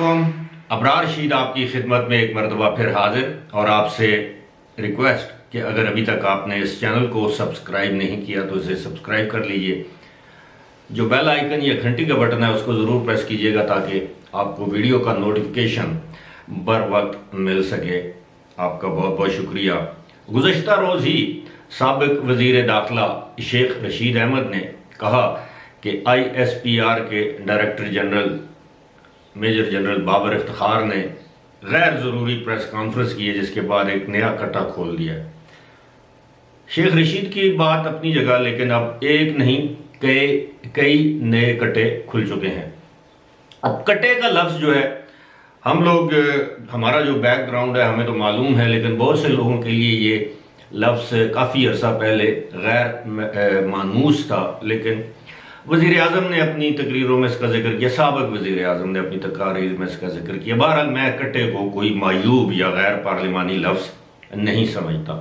علیکم، ابرار رشید آپ کی خدمت میں ایک مرتبہ پھر حاضر، اور آپ سے ریکویسٹ کہ اگر ابھی تک آپ نے اس چینل کو سبسکرائب نہیں کیا تو اسے سبسکرائب کر لیجئے، جو بیل آئیکن یا گھنٹی کا بٹن ہے اس کو ضرور پریس کیجئے گا تاکہ آپ کو ویڈیو کا نوٹیفیکیشن بر وقت مل سکے۔ آپ کا بہت بہت شکریہ۔ گزشتہ روز ہی سابق وزیر داخلہ شیخ رشید احمد نے کہا کہ آئی ایس پی آر کے director general major general Babar Iftikhar نے غیر ضروری پریس کانفرنس کی ہے، جس کے بعد ایک نیا کٹا کھول دیا ہے۔ شیخ رشید کی بات اپنی جگہ، لیکن اب ایک نہیں کئی نئے کٹے کھل چکے ہیں۔ اب کٹے کا لفظ جو ہے، ہم لوگ، ہمارا جو بیک گراؤنڈ ہے ہمیں تو معلوم ہے، لیکن بہت سے لوگوں کے لیے یہ لفظ کافی عرصہ پہلے غیر مانوس تھا، لیکن وزیر اعظم نے اپنی تقریروں میں اس کا ذکر کیا، سابق وزیر اعظم نے اپنی تقاریر میں اس کا ذکر کیا۔ بہرحال میں کٹے کو کوئی معیوب یا غیر پارلیمانی لفظ نہیں سمجھتا۔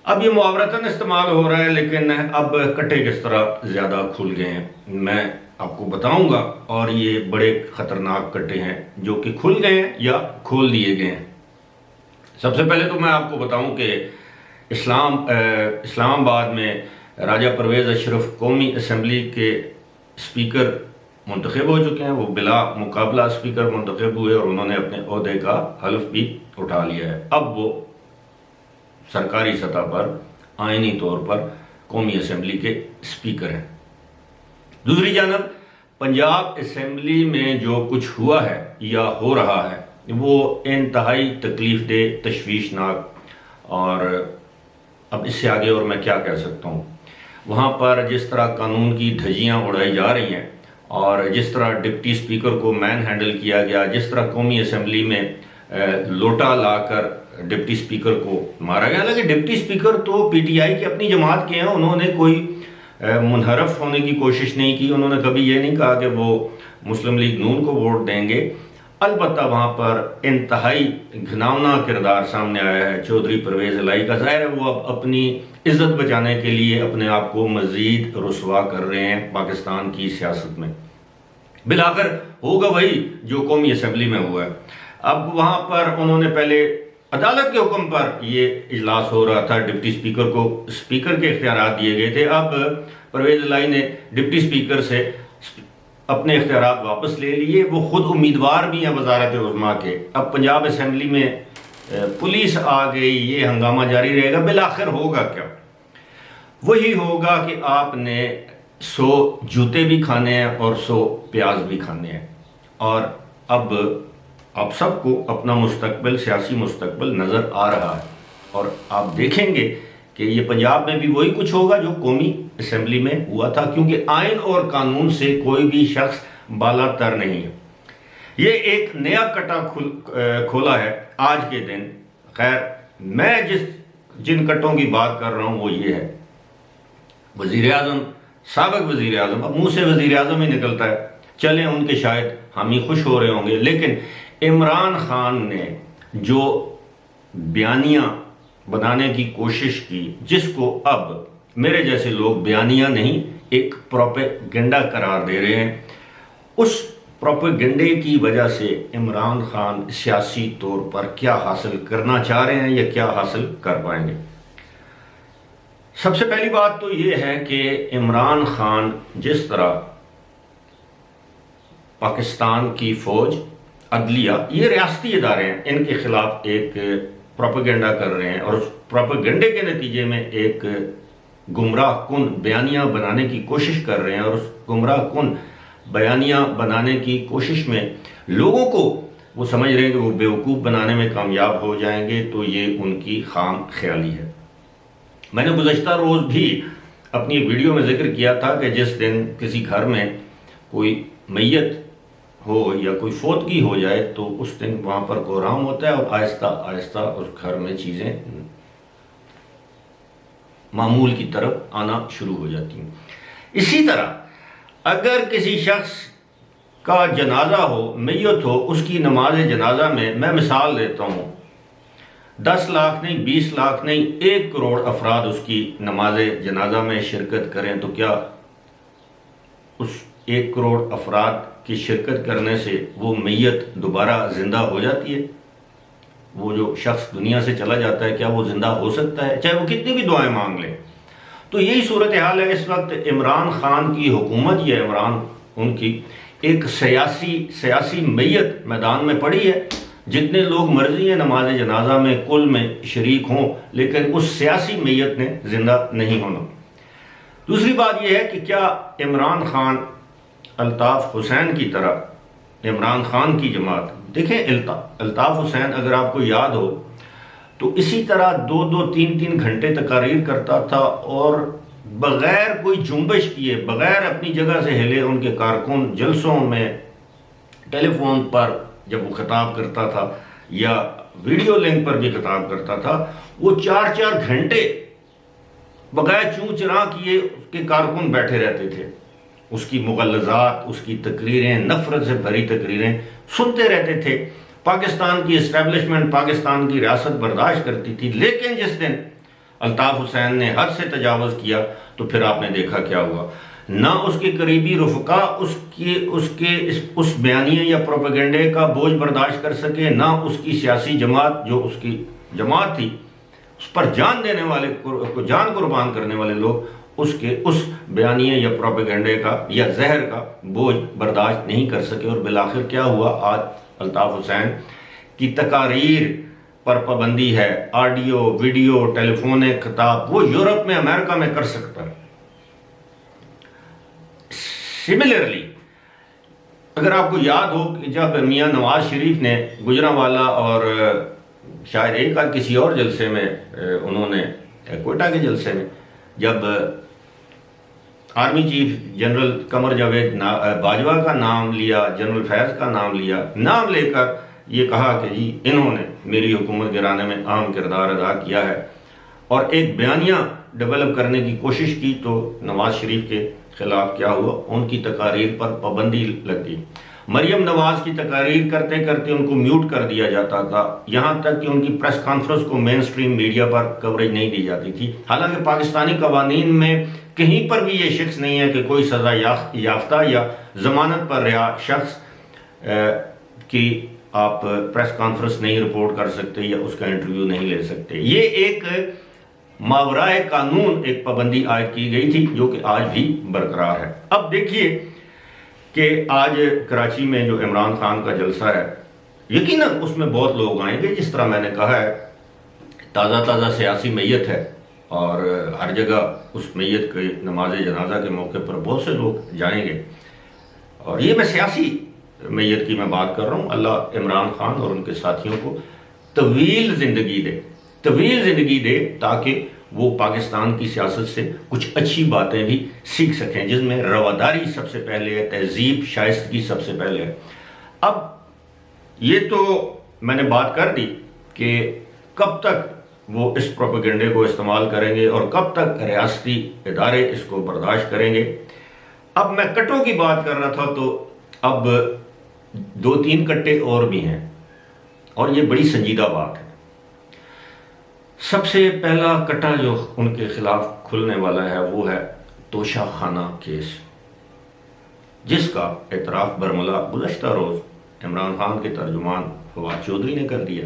اب یہ محاورتاً استعمال ہو رہا ہے، لیکن اب کٹے کس طرح زیادہ کھل گئے ہیں میں آپ کو بتاؤں گا، اور یہ بڑے خطرناک کٹے ہیں جو کہ کھل گئے ہیں یا کھول دیے گئے ہیں۔ سب سے پہلے تو میں آپ کو بتاؤں کہ اسلام آباد میں راجہ پرویز اشرف قومی اسمبلی کے اسپیکر منتخب ہو چکے ہیں۔ وہ بلا مقابلہ اسپیکر منتخب ہوئے اور انہوں نے اپنے عہدے کا حلف بھی اٹھا لیا ہے۔ اب وہ سرکاری سطح پر آئینی طور پر قومی اسمبلی کے اسپیکر ہیں۔ دوسری جانب پنجاب اسمبلی میں جو کچھ ہوا ہے یا ہو رہا ہے وہ انتہائی تکلیف دہ، تشویشناک، اور اب اس سے آگے اور میں کیا کہہ سکتا ہوں۔ وہاں پر جس طرح قانون کی دھجیاں اڑائی جا رہی ہیں، اور جس طرح ڈپٹی اسپیکر کو مین ہینڈل کیا گیا، جس طرح قومی اسمبلی میں لوٹا لا کر ڈپٹی اسپیکر کو مارا گیا، حالانکہ ڈپٹی اسپیکر تو پی ٹی آئی کی اپنی جماعت کے ہیں، انہوں نے کوئی منحرف ہونے کی کوشش نہیں کی، انہوں نے کبھی یہ نہیں کہا کہ وہ مسلم لیگ نون کو ووٹ دیں گے۔ البتہ وہاں پر انتہائی گھناؤنا کردار سامنے آیا ہے چودھری پرویز الہی کا۔ ظاہر ہے وہ اب اپنی عزت بچانے کے لیے اپنے آپ کو مزید رسوا کر رہے ہیں پاکستان کی سیاست میں۔ بالآخر ہوگا وہی جو قومی اسمبلی میں ہوا ہے۔ اب وہاں پر انہوں نے پہلے عدالت کے حکم پر یہ اجلاس ہو رہا تھا، ڈپٹی اسپیکر کو اسپیکر کے اختیارات دیے گئے تھے۔ اب پرویز الہی نے ڈپٹی اسپیکر سے اپنے اختیارات واپس لے لیے، وہ خود امیدوار بھی ہیں وزارت عظمیٰ کے۔ اب پنجاب اسمبلی میں پولیس آ گئی، یہ ہنگامہ جاری رہے گا۔ بالآخر ہوگا کیا؟ وہی ہوگا کہ آپ نے 100 جوتے بھی کھانے ہیں اور 100 پیاز بھی کھانے ہیں، اور اب آپ سب کو اپنا مستقبل، سیاسی مستقبل نظر آ رہا ہے، اور آپ دیکھیں گے کہ یہ پنجاب میں بھی وہی کچھ ہوگا جو قومی اسمبلی میں ہوا تھا، کیونکہ آئین اور قانون سے کوئی بھی شخص بالا تر نہیں ہے۔ یہ ایک نیا کٹا کھولا ہے آج کے دن۔ خیر، میں جن کٹوں کی بات کر رہا ہوں وہ یہ ہے، وزیر اعظم، سابق وزیر اعظم، اب منہ سے وزیر اعظم ہی نکلتا ہے، چلیں ان کے شاید ہم ہی خوش ہو رہے ہوں گے، لیکن عمران خان نے جو بیانیہ بنانے کی کوشش کی، جس کو اب میرے جیسے لوگ بیانیہ نہیں ایک پروپیگنڈا قرار دے رہے ہیں، اس پروپیگنڈے کی وجہ سے عمران خان سیاسی طور پر کیا حاصل کرنا چاہ رہے ہیں یا کیا حاصل کر پائیں گے۔ سب سے پہلی بات تو یہ ہے کہ عمران خان جس طرح پاکستان کی فوج، عدلیہ، یہ ریاستی ادارے ہیں، ان کے خلاف ایک پروپیگنڈا کر رہے ہیں، اور اس پروپیگنڈے کے نتیجے میں ایک گمراہ کن بیانیہ بنانے کی کوشش کر رہے ہیں، اور اس گمراہ کن بیانیہ بنانے کی کوشش میں لوگوں کو وہ سمجھ رہے ہیں کہ وہ بیوقوف بنانے میں کامیاب ہو جائیں گے، تو یہ ان کی خام خیالی ہے۔ میں نے گزشتہ روز بھی اپنی ایک ویڈیو میں ذکر کیا تھا کہ جس دن کسی گھر میں کوئی میت ہو یا کوئی فوتگی ہو جائے تو اس دن وہاں پر کوہرام ہوتا ہے، اور آہستہ آہستہ اس گھر میں چیزیں معمول کی طرف آنا شروع ہو جاتی ہیں۔ اسی طرح اگر کسی شخص کا جنازہ ہو، میت ہو، اس کی نماز جنازہ میں مثال دیتا ہوں، 10 لاکھ نہیں، 20 لاکھ نہیں، 1 کروڑ افراد اس کی نماز جنازہ میں شرکت کریں، تو کیا اس 1 کروڑ افراد کی شرکت کرنے سے وہ میت دوبارہ زندہ ہو جاتی ہے؟ وہ جو شخص دنیا سے چلا جاتا ہے کیا وہ زندہ ہو سکتا ہے چاہے وہ کتنی بھی دعائیں مانگ لے؟ تو یہی صورتحال ہے اس وقت عمران خان کی حکومت، یا عمران ان کی ایک سیاسی میت میدان میں پڑی ہے. جتنے لوگ مرضی ہیں نماز جنازہ میں کل میں شریک ہوں، لیکن اس سیاسی میت نے زندہ نہیں ہونا. دوسری بات یہ ہے کہ کیا عمران خان الطاف حسین کی طرح عمران خان کی جماعت، دیکھیں الطاف حسین اگر آپ کو یاد ہو تو اسی طرح 2-3 گھنٹے تقاریر کرتا تھا اور بغیر کوئی جنبش کیے، بغیر اپنی جگہ سے ہلے، ان کے کارکن جلسوں میں ٹیلی فون پر جب وہ خطاب کرتا تھا یا ویڈیو لنک پر بھی خطاب کرتا تھا، وہ 4 گھنٹے بغیر چوں چراں کیے اس کے کارکن بیٹھے رہتے تھے. اس کی مغلظات، اس کی تقریریں، نفرت سے بھری تقریریں سنتے رہتے تھے. پاکستان کی اسٹیبلشمنٹ، پاکستان کی ریاست برداشت کرتی تھی. لیکن جس دن الطاف حسین نے حد سے تجاوز کیا تو پھر آپ نے دیکھا کیا ہوا. نہ اس کے قریبی رفقا اس بیانیے یا پروپیگنڈے کا بوجھ برداشت کر سکے، نہ اس کی سیاسی جماعت جو اس کی جماعت تھی، اس پر جان دینے والے کو جان قربان کرنے والے لوگ اس بیانیے یا پروپیگنڈے کا یا زہر کا بوجھ برداشت نہیں کر سکے. اور بالآخر کیا ہوا؟ آج الطاف حسین کی تقاریر پر پابندی ہے. آڈیو، ویڈیو، ٹیلی فون خطاب وہ یورپ میں، امریکہ میں کر سکتا ہے. سملرلی اگر آپ کو یاد ہو کہ جب میاں نواز شریف نے گجرانوالہ اور شاید ایک آدھ کسی اور جلسے میں، انہوں نے کوئٹہ کے جلسے میں، جب army chief general Qamar Javed Bajwa کا نام لیا، جنرل فیض کا نام لیا، نام لے کر یہ کہا کہ جی انہوں نے میری حکومت گرانے میں اہم کردار ادا کیا ہے، اور ایک بیانیہ ڈیولپ کرنے کی کوشش کی، تو نواز شریف کے خلاف کیا ہوا؟ ان کی تقاریر پر پابندی لگ گئی. مریم نواز کی تقاریر کرتے کرتے ان کو میوٹ کر دیا جاتا تھا، یہاں تک کہ ان کی پریس کانفرنس کو مین سٹریم میڈیا پر کوریج نہیں دی جاتی تھی. حالانکہ پاکستانی قوانین میں کہیں پر بھی یہ شخص نہیں ہے کہ کوئی سزا یافتہ یا ضمانت پر رہا شخص کی آپ پریس کانفرنس نہیں رپورٹ کر سکتے یا اس کا انٹرویو نہیں لے سکتے. یہ ایک ماورائے قانون ایک پابندی عائد کی گئی تھی جو کہ آج بھی برقرار ہے. اب دیکھیے کہ آج کراچی میں جو عمران خان کا جلسہ ہے، یقیناً اس میں بہت لوگ آئیں گے. جس طرح میں نے کہا ہے تازہ سیاسی میت ہے، اور ہر جگہ اس میت کے نماز جنازہ کے موقع پر بہت سے لوگ جائیں گے. اور یہ میں سیاسی میت کی میں بات کر رہا ہوں. اللہ عمران خان اور ان کے ساتھیوں کو طویل زندگی دے تاکہ وہ پاکستان کی سیاست سے کچھ اچھی باتیں بھی سیکھ سکیں، جس میں رواداری سب سے پہلے ہے، تہذیب شائستگی سب سے پہلے ہے. اب یہ تو میں نے بات کر دی کہ کب تک وہ اس پروپیگنڈے کو استعمال کریں گے اور کب تک ریاستی ادارے اس کو برداشت کریں گے. اب میں کٹوں کی بات کر رہا تھا، تو اب 2-3 کٹے اور بھی ہیں، اور یہ بڑی سنجیدہ بات ہے. سب سے پہلا کٹا جو ان کے خلاف کھلنے والا ہے وہ ہے توشہ خانہ کیس، جس کا اعتراف برملا گزشتہ روز عمران خان کے ترجمان فواد چودھری نے کر دیا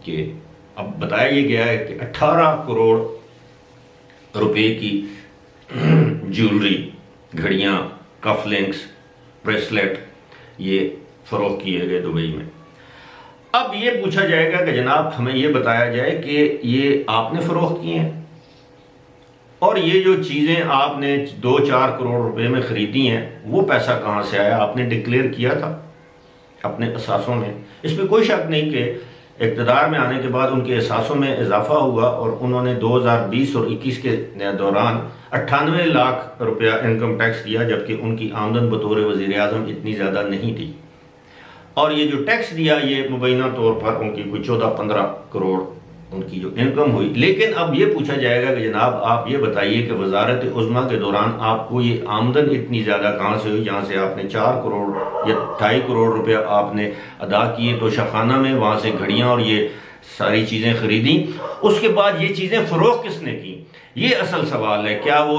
کہ اب بتایا یہ گیا ہے کہ 18 کروڑ روپے کی جیولری، گھڑیاں، کف لنکس، بریسلیٹ یہ فروخت کیے گئے دبئی میں. اب یہ پوچھا جائے گا کہ جناب ہمیں یہ بتایا جائے کہ یہ آپ نے فروخت کیے ہیں، اور یہ جو چیزیں آپ نے 2-4 کروڑ روپے میں خریدی ہیں وہ پیسہ کہاں سے آیا؟ آپ نے ڈکلیئر کیا تھا اپنے اثاثوں میں. اس میں کوئی شک نہیں کہ اقتدار میں آنے کے بعد ان کے اثاثوں میں اضافہ ہوا، اور انہوں نے 2020 اور 21 کے دوران 98 لاکھ روپیہ انکم ٹیکس دیا، جبکہ ان کی آمدن بطور وزیر اعظم اتنی زیادہ نہیں تھی. اور یہ جو ٹیکس دیا یہ مبینہ طور پر ان کی کوئی 14-15 کروڑ ان کی جو انکم ہوئی. لیکن اب یہ پوچھا جائے گا کہ جناب آپ یہ بتائیے کہ وزارت عظمیٰ کے دوران آپ کو یہ آمدن اتنی زیادہ کہاں سے ہوئی، جہاں سے آپ نے 4 کروڑ یا 2.5 کروڑ روپیہ آپ نے ادا کیے توشہ خانہ میں، وہاں سے گھڑیاں اور یہ ساری چیزیں خریدیں. اس کے بعد یہ چیزیں فروخت کس نے کی؟ یہ اصل سوال ہے. کیا وہ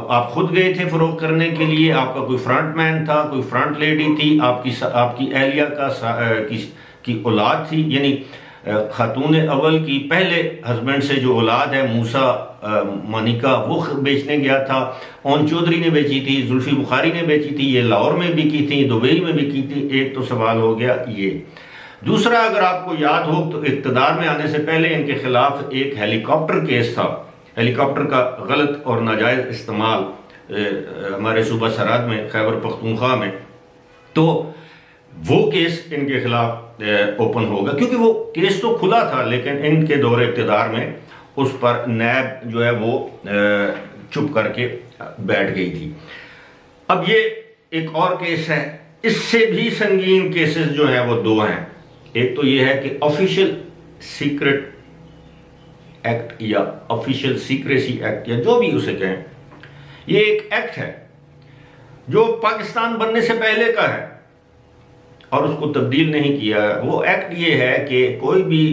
آپ خود گئے تھے فروخت کرنے کے لیے؟ آپ کا کوئی فرنٹ مین تھا، کوئی فرنٹ لیڈی تھی، آپ کی اہلیہ کی اولاد تھی؟ یعنی خاتون اول کی پہلے ہسبینڈ سے جو اولاد ہے موسیٰ مانیکا، وہ بیچنے گیا تھا. اون چودھری نے بیچی تھی، زلفی بخاری نے بیچی تھی، یہ لاہور میں بکی تھی، دبئی میں بکی تھی. ایک تو سوال ہو گیا یہ. دوسرا، اگر آپ کو یاد ہو تو اقتدار میں آنے سے پہلے ان کے خلاف ایک ہیلی کاپٹر کیس تھا، ہیلی کاپٹر کا غلط اور ناجائز استعمال ہمارے صوبہ سرحد میں، خیبر پختونخوا میں. تو وہ کیس ان کے خلاف اوپن ہوگا، کیونکہ وہ کیس تو کھلا تھا لیکن ان کے دور اقتدار میں اس پر نیب جو ہے وہ چپ کر کے بیٹھ گئی تھی. اب یہ ایک اور کیس ہے. اس سے بھی سنگین کیسز جو ہیں وہ دو ہیں. ایک تو یہ ہے کہ آفیشیل سیکرٹ ایکٹ یا آفیشیل سیکریسی ایکٹ یا جو بھی اسے کہیں، یہ ایک ایکٹ ہے جو پاکستان بننے سے پہلے کا ہے اور اس کو تبدیل نہیں کیا ہے. وہ ایکٹ یہ ہے کہ کوئی بھی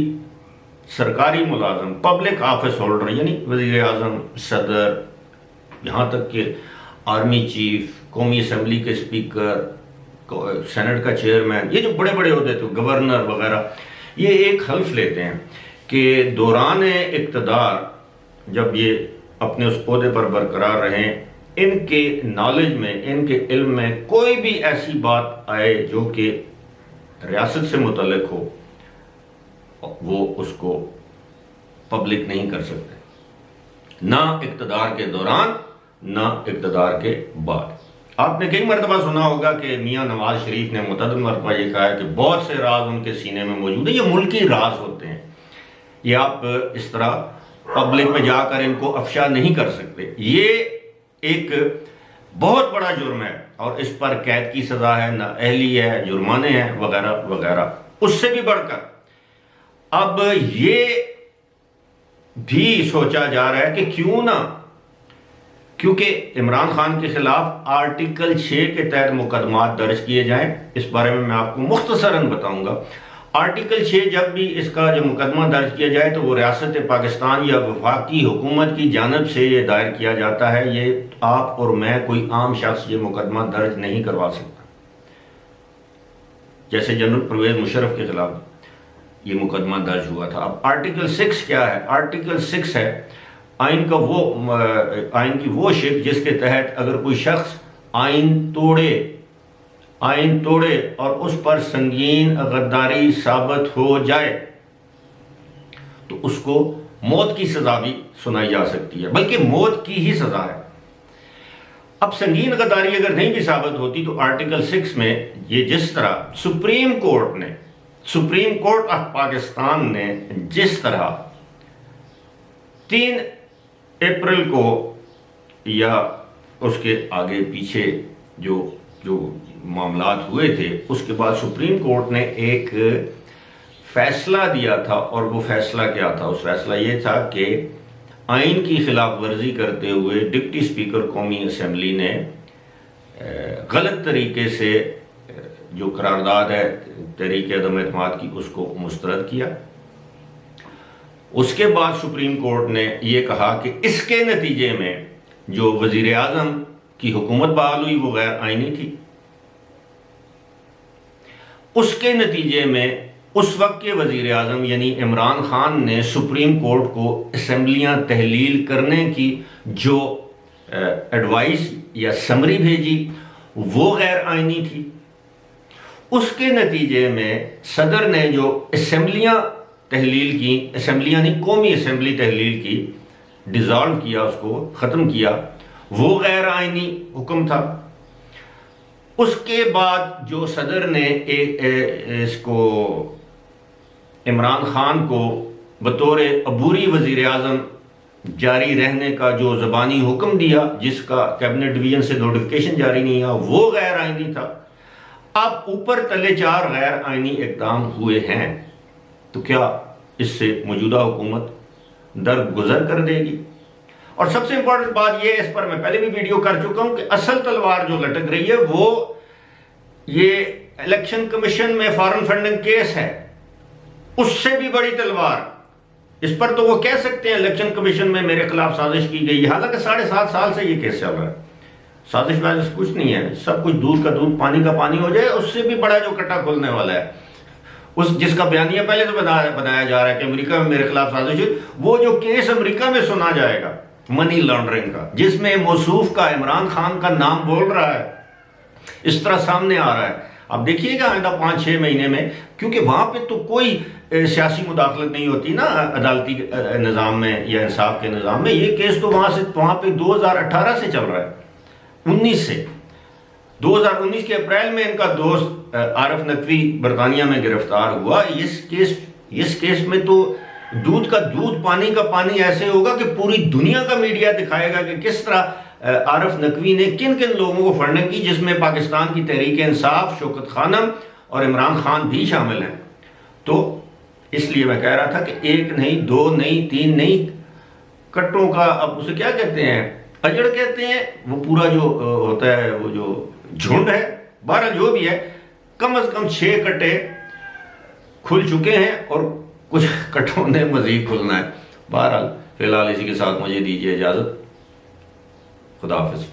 سرکاری ملازم، پبلک آفس ہولڈر، یعنی وزیر اعظم، صدر، یہاں تک کہ آرمی چیف، قومی اسمبلی کے اسپیکر، سینٹ کا چیئرمین، یہ جو بڑے بڑے عہدے تھے، گورنر وغیرہ، یہ ایک حلف لیتے ہیں کہ دوران اقتدار جب یہ اپنے اس عہدے پر برقرار رہیں، ان کے نالج میں، ان کے علم میں کوئی بھی ایسی بات آئے جو کہ ریاست سے متعلق ہو، وہ اس کو پبلک نہیں کر سکتے، نہ اقتدار کے دوران نہ اقتدار کے بعد. آپ نے کئی مرتبہ سنا ہوگا کہ میاں نواز شریف نے متعدد مرتبہ یہ کہا ہے کہ بہت سے راز ان کے سینے میں موجود ہیں. یہ ملکی راز ہوتے ہیں، یہ آپ اس طرح پبلک میں جا کر ان کو افشا نہیں کر سکتے. یہ ایک بہت بڑا جرم ہے اور اس پر قید کی سزا ہے، نااہلی ہے، جرمانے ہیں وغیرہ وغیرہ. اس سے بھی بڑھ کر اب یہ بھی سوچا جا رہا ہے کہ کیوں نہ، کیونکہ عمران خان کے خلاف آرٹیکل 6 کے تحت مقدمات درج کیے جائیں. اس بارے میں آپ کو مختصراً بتاؤں گا. آرٹیکل 6 جب بھی اس کا جو مقدمہ درج کیا جائے تو وہ ریاست پاکستان یا وفاقی حکومت کی جانب سے یہ دائر کیا جاتا ہے. یہ آپ اور میں، کوئی عام شخص یہ مقدمہ درج نہیں کروا سکتا. جیسے جنرل پرویز مشرف کے خلاف یہ مقدمہ درج ہوا تھا. اب آرٹیکل 6 کیا ہے؟ آرٹیکل 6 ہے آئین کی وہ شق جس کے تحت اگر کوئی شخص آئین توڑے اور اس پر سنگین غداری ثابت ہو جائے تو اس کو موت کی سزا بھی سنائی جا سکتی ہے، بلکہ موت کی ہی سزا ہے. اب سنگین غداری اگر نہیں بھی ثابت ہوتی تو آرٹیکل 6 میں یہ جس طرح سپریم کورٹ آف پاکستان نے جس طرح 3 اپریل کو یا اس کے آگے پیچھے جو معاملات ہوئے تھے، اس کے بعد سپریم کورٹ نے ایک فیصلہ دیا تھا. اور وہ فیصلہ کیا تھا؟ اس فیصلہ یہ تھا کہ آئین کی خلاف ورزی کرتے ہوئے ڈپٹی اسپیکر قومی اسمبلی نے غلط طریقے سے جو قرارداد ہے تحریک عدم اعتماد کی، اس کو مسترد کیا. اس کے بعد سپریم کورٹ نے یہ کہا کہ اس کے نتیجے میں جو وزیر اعظم کی حکومت بحال ہوئی وہ غیر آئینی تھی. اس کے نتیجے میں اس وقت کے وزیر اعظم یعنی عمران خان نے سپریم کورٹ کو اسمبلیاں تحلیل کرنے کی جو ایڈوائس یا سمری بھیجی وہ غیر آئینی تھی. اس کے نتیجے میں صدر نے جو اسمبلیاں تحلیل کی، اسمبلیاں نہیں قومی اسمبلی تحلیل کی، ڈیزالو کیا، اس کو ختم کیا، وہ غیر آئینی حکم تھا. اس کے بعد جو صدر نے اس کو عمران خان کو بطور عبوری وزیر اعظم جاری رہنے کا جو زبانی حکم دیا، جس کا کیبنٹ ڈویژن سے نوٹیفیکیشن جاری نہیں ہوا، وہ غیر آئینی تھا. اب اوپر تلے 4 غیر آئینی اقدام ہوئے ہیں تو کیا اس سے موجودہ حکومت درگزر کر دے گی؟ اور سب سے امپورٹنٹ بات یہ، اس پر میں پہلے بھی ویڈیو کر چکا ہوں، کہ اصل تلوار جو لٹک رہی ہے وہ یہ الیکشن کمیشن میں فارن فنڈنگ کیس ہے. اس سے بھی بڑی تلوار اس پر تو وہ کہہ سکتے ہیں الیکشن کمیشن میں میرے خلاف سازش کی گئی، حالانکہ 7.5 سال سے یہ کیس چل رہا ہے۔ سازش وازش کچھ نہیں ہے، سب کچھ دودھ کا دودھ پانی کا پانی ہو جائے، اس سے بھی بڑا جو کٹا کھولنے والا ہے، جس کا بیانیہ پہلے سے بنایا جا رہا ہے کہ امریکہ میں میرے خلاف سازش ہے، وہ جو کیس امریکہ میں سنا جائے گا منی لانڈرنگ کا، جس میں موصوف کا عمران خان کا نام بول رہا ہے، اس طرح سامنے آ رہا ہے، اب دیکھیے گا آئندہ 5-6 مہینے میں، کیونکہ وہاں پہ تو کوئی سیاسی مداخلت نہیں ہوتی نا عدالتی نظام میں یا انصاف کے نظام میں۔ یہ کیس تو وہاں پہ 2018 سے چل رہا ہے، 19 سے 2019 کے اپریل میں ان کا دوست عارف نقوی برطانیہ میں گرفتار ہوا۔ اس کیس میں تو دودھ کا دودھ پانی کا پانی ایسے ہوگا کہ پوری دنیا کا میڈیا دکھائے گا کہ کس طرح عارف نقوی نے کن کن لوگوں کو فنڈنگ کی، جس میں پاکستان کی تحریک انصاف، شوکت خانم اور عمران خان بھی شامل ہیں۔ تو اس لیے میں کہہ رہا تھا کہ 1 نہیں 2 نہیں 3 نہیں کٹوں کا، اب اسے کیا کہتے ہیں، اجڑ کہتے ہیں، وہ پورا جو ہوتا ہے وہ جو جھنڈ ہے، بہرحال جو بھی ہے، کم از کم 6 کٹے کھل چکے ہیں اور کچھ کٹوں نے مزید کھلنا ہے۔ بہرحال فی الحال اسی کے ساتھ مجھے دیجیے اجازت، خدا حافظ۔